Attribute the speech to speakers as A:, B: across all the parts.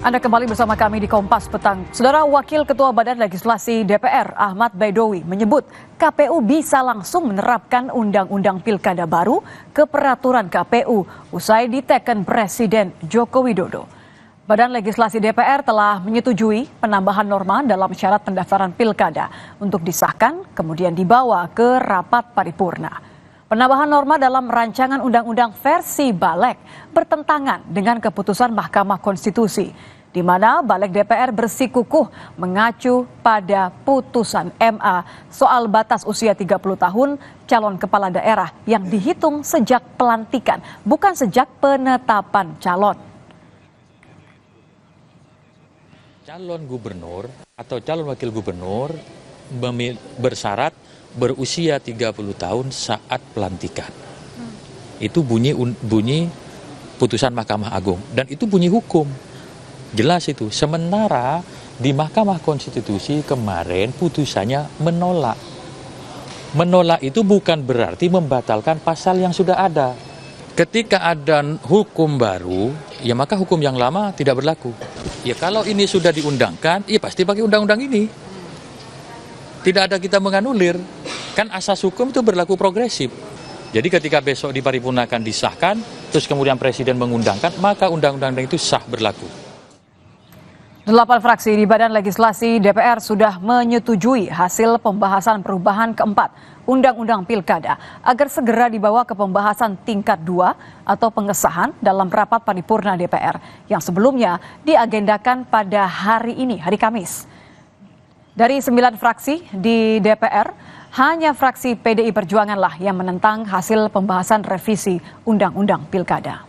A: Anda kembali bersama kami di Kompas Petang. Saudara Wakil Ketua Badan Legislasi DPR Ahmad Baidowi menyebut KPU bisa langsung menerapkan Undang-Undang Pilkada baru ke peraturan KPU usai diteken Presiden Joko Widodo. Badan Legislasi DPR telah menyetujui penambahan norma dalam syarat pendaftaran pilkada untuk disahkan kemudian dibawa ke rapat paripurna. Penambahan norma dalam rancangan undang-undang versi Balek bertentangan dengan keputusan Mahkamah Konstitusi, di mana Balek DPR bersikukuh mengacu pada putusan MA soal batas usia 30 tahun calon kepala daerah yang dihitung sejak pelantikan, bukan sejak penetapan calon.
B: Calon gubernur atau calon wakil gubernur bersyarat berusia 30 tahun saat pelantikan. Itu bunyi putusan Mahkamah Agung dan itu bunyi hukum. Jelas itu. Sementara di Mahkamah Konstitusi kemarin putusannya menolak. Menolak itu bukan berarti membatalkan pasal yang sudah ada. Ketika ada hukum baru, ya maka hukum yang lama tidak berlaku. Ya kalau ini sudah diundangkan, ya pasti pakai undang-undang ini. Tidak ada kita menganulir. Kan asas hukum itu berlaku progresif. Jadi ketika besok diparipurnakan disahkan, terus kemudian Presiden mengundangkan, maka undang-undang itu sah berlaku.
A: 8 fraksi di Badan Legislasi DPR sudah menyetujui hasil pembahasan perubahan keempat Undang-Undang Pilkada agar segera dibawa ke pembahasan tingkat 2 atau pengesahan dalam rapat paripurna DPR yang sebelumnya diagendakan pada hari ini, hari Kamis. Dari 9 fraksi di DPR, hanya fraksi PDI Perjuanganlah yang menentang hasil pembahasan revisi Undang-Undang Pilkada.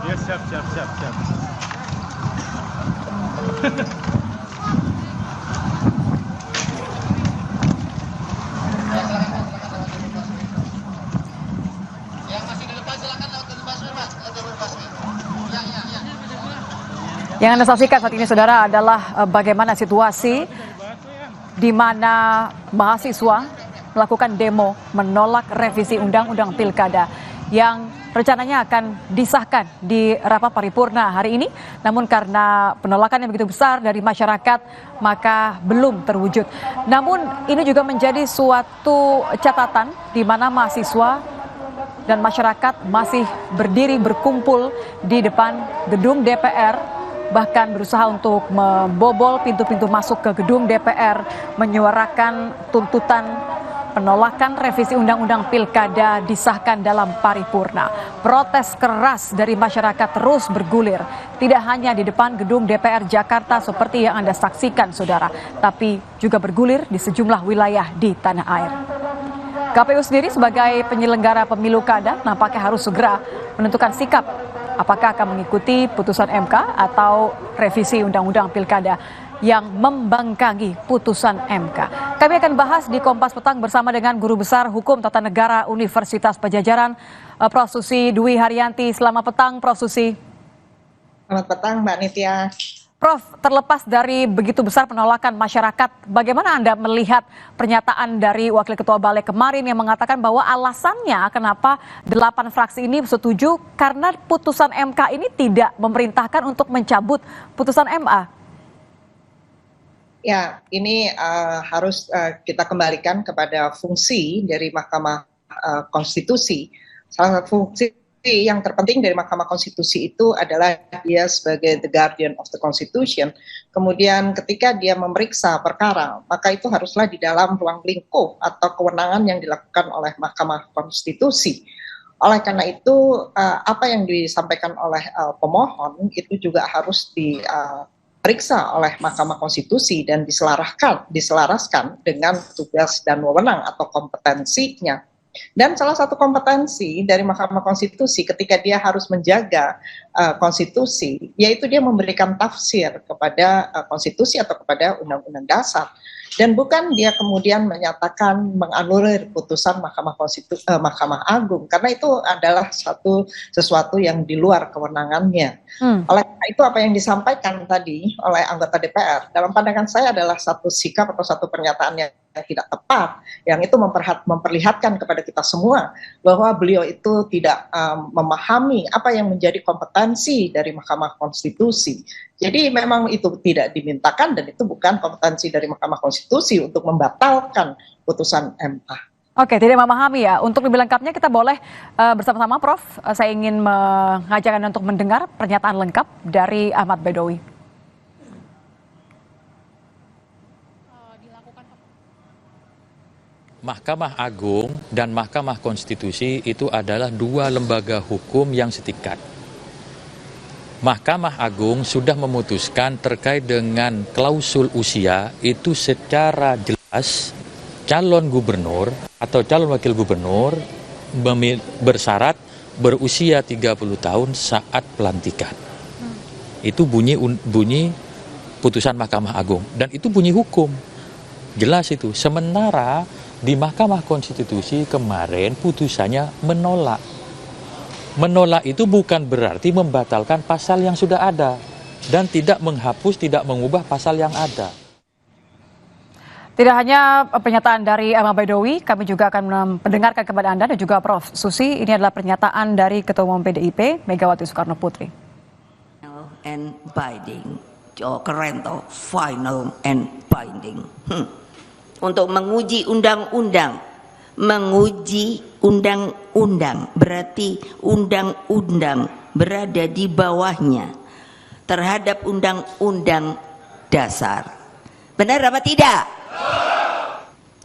C: Ya, siap.
A: Yang Anda saksikan saat ini, saudara, adalah bagaimana situasi di mana mahasiswa melakukan demo menolak revisi Undang-Undang Pilkada yang rencananya akan disahkan di rapat paripurna hari ini. Namun karena penolakan yang begitu besar dari masyarakat, maka belum terwujud. Namun ini juga menjadi suatu catatan di mana mahasiswa dan masyarakat masih berdiri berkumpul di depan gedung DPR, bahkan berusaha untuk membobol pintu-pintu masuk ke gedung DPR, menyuarakan tuntutan penolakan revisi Undang-Undang Pilkada disahkan dalam paripurna. Protes keras dari masyarakat terus bergulir, tidak hanya di depan gedung DPR Jakarta seperti yang Anda saksikan, saudara, tapi juga bergulir di sejumlah wilayah di tanah air. KPU sendiri sebagai penyelenggara pemilu kada nampaknya harus segera menentukan sikap apakah akan mengikuti putusan MK atau revisi Undang-Undang Pilkada yang membangkangi putusan MK. Kami akan bahas di Kompas Petang bersama dengan Guru Besar Hukum Tata Negara Universitas Padjadjaran, Prof. Susi Dwi Haryanti. Selamat petang, Prof. Susi.
D: Selamat petang, Mbak Nitya.
A: Prof, terlepas dari begitu besar penolakan masyarakat, bagaimana Anda melihat pernyataan dari Wakil Ketua Balek kemarin yang mengatakan bahwa alasannya kenapa 8 fraksi ini setuju karena putusan MK ini tidak memerintahkan untuk mencabut putusan MA?
D: Ya, ini harus kita kembalikan kepada fungsi dari Mahkamah Konstitusi. Salah satu fungsi yang terpenting dari Mahkamah Konstitusi itu adalah dia sebagai the guardian of the Constitution. Kemudian ketika dia memeriksa perkara, maka itu haruslah di dalam ruang lingkup atau kewenangan yang dilakukan oleh Mahkamah Konstitusi. Oleh karena itu, apa yang disampaikan oleh pemohon itu juga harus diperiksa oleh Mahkamah Konstitusi dan diselaraskan dengan tugas dan wewenang atau kompetensinya. Dan salah satu kompetensi dari Mahkamah Konstitusi ketika dia harus menjaga konstitusi, yaitu dia memberikan tafsir kepada konstitusi atau kepada undang-undang dasar. Dan bukan dia kemudian menyatakan menganulir putusan Mahkamah Agung, karena itu adalah sesuatu yang di luar kewenangannya. Oleh karena itu apa yang disampaikan tadi oleh anggota DPR, dalam pandangan saya adalah satu sikap atau satu pernyataan yang tidak tepat, yang itu memperlihatkan kepada kita semua bahwa beliau itu tidak memahami apa yang menjadi kompetensi dari Mahkamah Konstitusi. Jadi memang itu tidak dimintakan dan itu bukan kompetensi dari Mahkamah Konstitusi untuk membatalkan putusan MK.
A: Oke, tidak memahami ya. Untuk lebih lengkapnya kita boleh bersama-sama Prof. Saya ingin mengajak Anda untuk mendengar pernyataan lengkap dari Ahmad Baidowi.
B: Mahkamah Agung dan Mahkamah Konstitusi itu adalah dua lembaga hukum yang setingkat. Mahkamah Agung sudah memutuskan terkait dengan klausul usia itu secara jelas calon gubernur atau calon wakil gubernur bersyarat berusia 30 tahun saat pelantikan. Itu bunyi putusan Mahkamah Agung dan itu bunyi hukum. Jelas itu. Sementara di Mahkamah Konstitusi kemarin putusannya menolak. Menolak itu bukan berarti membatalkan pasal yang sudah ada dan tidak menghapus, tidak mengubah pasal yang ada.
A: Tidak hanya pernyataan dari Ahmad Baidowi, kami juga akan mendengarkan kepada Anda dan juga Prof. Susi. Ini adalah pernyataan dari Ketua Umum PDIP, Megawati Soekarno Putri.
C: And binding, keren toh, final and binding. Untuk menguji undang-undang, berarti undang-undang berada di bawahnya terhadap undang-undang dasar. Benar apa tidak?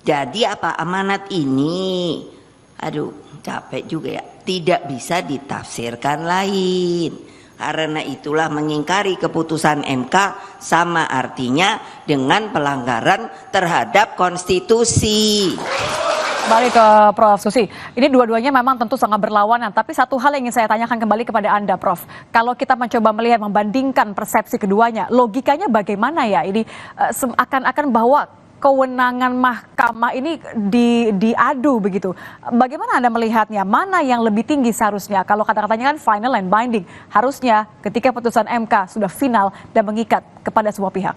C: Jadi apa amanat ini? Aduh, capek juga ya. Tidak bisa ditafsirkan lain. Karena itulah mengingkari keputusan MK sama artinya dengan pelanggaran terhadap konstitusi.
A: Balik ke Prof. Susi, ini dua-duanya memang tentu sangat berlawanan, tapi satu hal yang ingin saya tanyakan kembali kepada Anda, Prof. Kalau kita mencoba melihat, membandingkan persepsi keduanya, logikanya bagaimana ya? Ini akan bahwa kewenangan mahkamah ini diadu begitu. Bagaimana Anda melihatnya? Mana yang lebih tinggi seharusnya? Kalau kata-katanya kan final and binding, harusnya ketika putusan MK sudah final dan mengikat kepada semua pihak.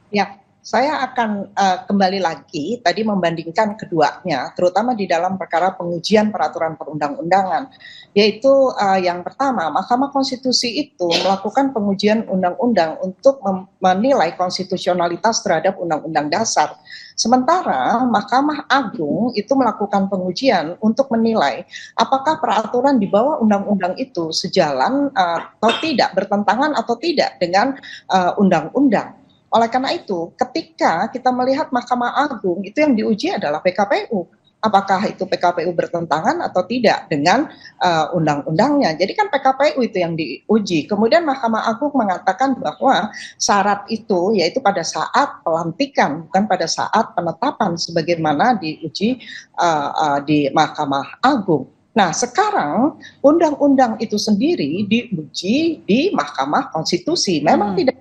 D: Ya, saya akan kembali lagi tadi membandingkan keduanya, terutama di dalam perkara pengujian peraturan perundang-undangan, yaitu yang pertama, Mahkamah Konstitusi itu melakukan pengujian undang-undang untuk menilai konstitusionalitas terhadap undang-undang dasar. Sementara Mahkamah Agung itu melakukan pengujian untuk menilai apakah peraturan di bawah undang-undang itu sejalan atau tidak, bertentangan atau tidak dengan undang-undang. Oleh karena itu, ketika kita melihat Mahkamah Agung, itu yang diuji adalah PKPU. Apakah itu PKPU bertentangan atau tidak dengan undang-undangnya. Jadi kan PKPU itu yang diuji. Kemudian Mahkamah Agung mengatakan bahwa syarat itu yaitu pada saat pelantikan, bukan pada saat penetapan sebagaimana diuji di Mahkamah Agung. Nah, sekarang undang-undang itu sendiri diuji di Mahkamah Konstitusi. Memang tidak,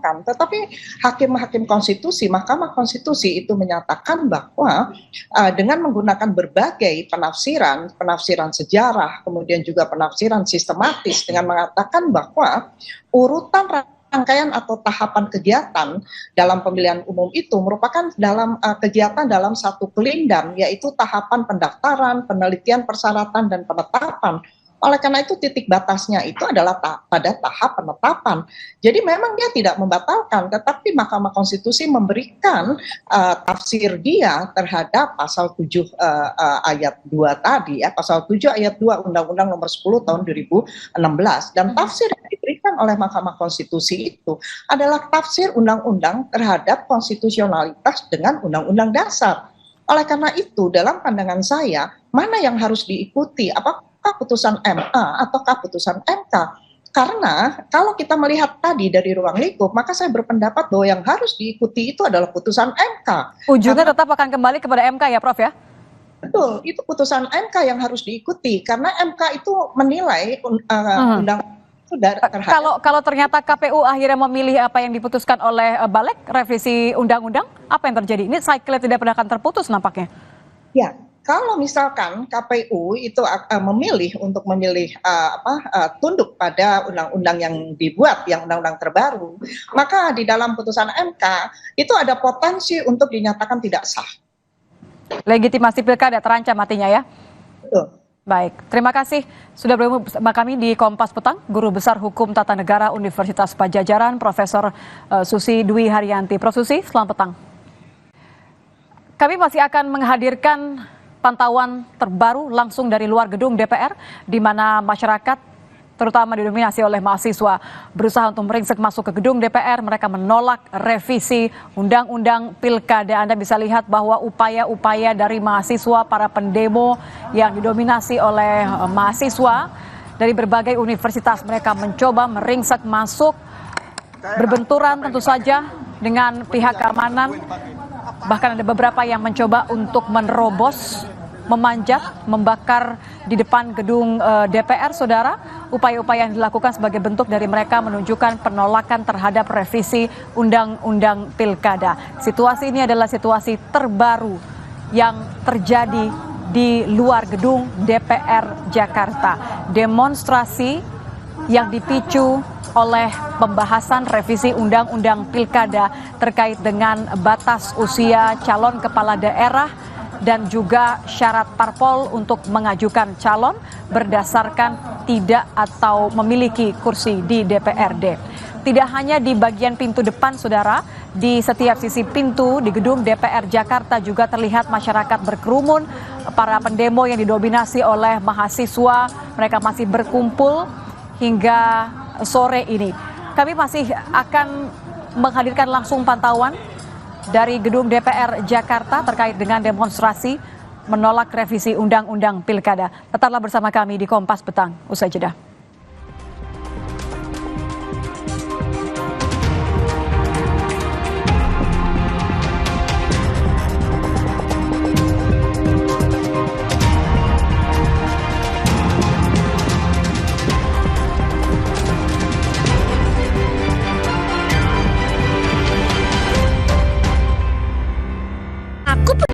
D: tetapi hakim-hakim konstitusi, Mahkamah Konstitusi itu menyatakan bahwa dengan menggunakan berbagai penafsiran sejarah, kemudian juga penafsiran sistematis dengan mengatakan bahwa urutan rangkaian atau tahapan kegiatan dalam pemilihan umum itu merupakan dalam kegiatan dalam satu kelindang, yaitu tahapan pendaftaran, penelitian persyaratan, dan penetapan. Oleh karena itu titik batasnya itu adalah pada tahap penetapan. Jadi memang dia tidak membatalkan, tetapi Mahkamah Konstitusi memberikan tafsir dia terhadap pasal 7 ayat 2 tadi ya, pasal 7 ayat 2 Undang-Undang Nomor 10 tahun 2016, dan tafsir yang diberikan oleh Mahkamah Konstitusi itu adalah tafsir undang-undang terhadap konstitusionalitas dengan undang-undang dasar. Oleh karena itu dalam pandangan saya, mana yang harus diikuti? Apakah putusan MA ataukah putusan MK? Karena kalau kita melihat tadi dari ruang lingkup, maka saya berpendapat bahwa yang harus diikuti itu adalah putusan MK.
A: Ujungnya tetap akan kembali kepada MK ya, Prof ya?
D: Betul, itu putusan MK yang harus diikuti karena MK itu menilai undang itu terhadap.
A: Kalau ternyata KPU akhirnya memilih apa yang diputuskan oleh Balek revisi undang-undang, apa yang terjadi? Ini cycle tidak pernah akan terputus nampaknya.
D: Ya, kalau misalkan KPU itu memilih untuk tunduk pada undang-undang yang dibuat, yang undang-undang terbaru, maka di dalam putusan MK itu ada potensi untuk dinyatakan tidak sah.
A: Legitimasi pilkada terancam artinya ya?
D: Betul.
A: Baik, terima kasih sudah bergabung bersama kami di Kompas Petang, Guru Besar Hukum Tata Negara Universitas Padjadjaran, Profesor Susi Dwi Haryanti. Prof. Susi, selamat petang. Kami masih akan menghadirkan pantauan terbaru langsung dari luar gedung DPR, di mana masyarakat, terutama didominasi oleh mahasiswa, berusaha untuk meringsek masuk ke gedung DPR. Mereka menolak revisi Undang-Undang Pilkada. Anda bisa lihat bahwa upaya-upaya dari mahasiswa, para pendemo yang didominasi oleh mahasiswa dari berbagai universitas, mereka mencoba meringsek masuk, berbenturan tentu saja dengan pihak keamanan. Bahkan ada beberapa yang mencoba untuk menerobos, memanjat, membakar di depan gedung DPR, saudara. Upaya-upaya yang dilakukan sebagai bentuk dari mereka menunjukkan penolakan terhadap revisi Undang-Undang Pilkada. Situasi ini adalah situasi terbaru yang terjadi di luar gedung DPR Jakarta. Demonstrasi yang dipicu oleh pembahasan revisi Undang-Undang Pilkada terkait dengan batas usia calon kepala daerah dan juga syarat parpol untuk mengajukan calon berdasarkan tidak atau memiliki kursi di DPRD. Tidak hanya di bagian pintu depan, saudara, di setiap sisi pintu di gedung DPR Jakarta juga terlihat masyarakat berkerumun. Para pendemo yang didominasi oleh mahasiswa, mereka masih berkumpul hingga sore ini. Kami masih akan menghadirkan langsung pantauan dari gedung DPR Jakarta terkait dengan demonstrasi menolak revisi Undang-Undang Pilkada. Tetaplah bersama kami di Kompas Petang. Usai jeda.